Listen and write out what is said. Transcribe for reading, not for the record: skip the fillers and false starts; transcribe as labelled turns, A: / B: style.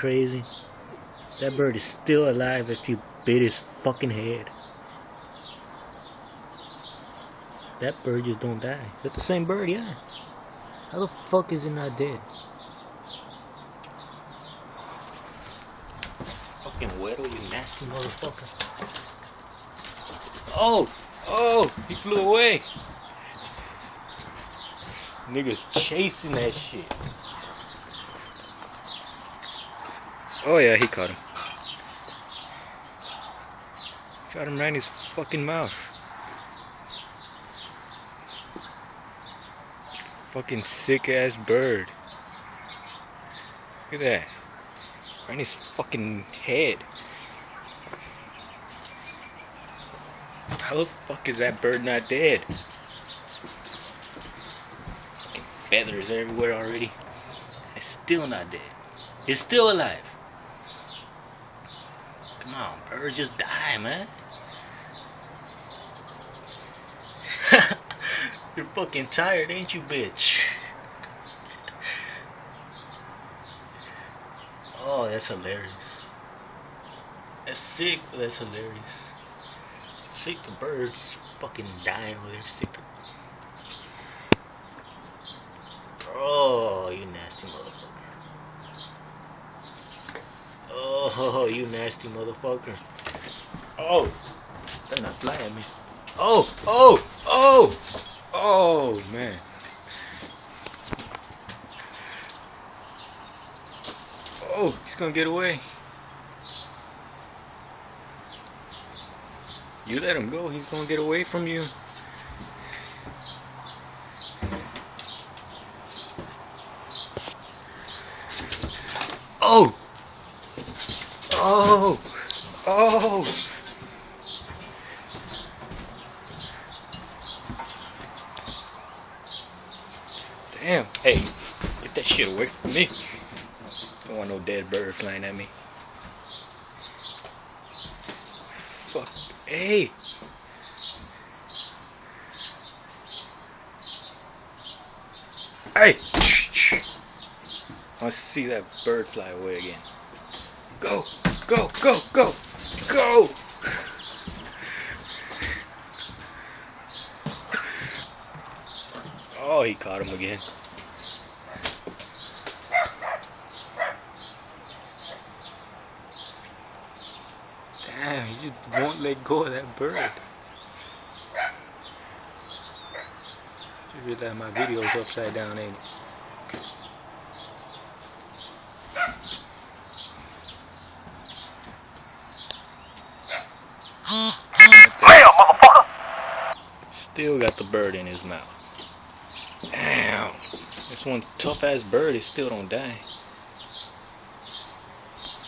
A: crazy? That bird is still alive if you bit his fucking head. That bird just don't die. That's the same bird, yeah. How the fuck is it not dead? Fucking weirdo, you nasty motherfucker. Oh, he flew away. Niggas chasing that shit. Oh yeah, he caught him. Got him right in his fucking mouth. Fucking sick ass bird. Look at that. Right in his fucking head. How the fuck is that bird not dead? Fucking feathers everywhere already. It's still not dead. It's still alive. Come on, bird, just die, man. You're fucking tired, ain't you, bitch? Oh, that's hilarious. That's sick, but that's hilarious. Sick the birds fucking dying over there. Sick the... Oh, you nasty motherfucker. Oh, you nasty motherfucker. Oh, better not fly at me. Oh, man. Oh, he's gonna get away. You let him go, he's gonna get away from you. Oh! Damn, hey, get that shit away from me. Don't want no dead bird flying at me. Fuck, hey. Hey! I want to see that bird fly away again. Go! Oh, he caught him again. Damn, he just won't let go of that bird. Just realize my video's upside down, ain't it? Still got the bird in his mouth. Damn. This one tough ass bird, it still don't die.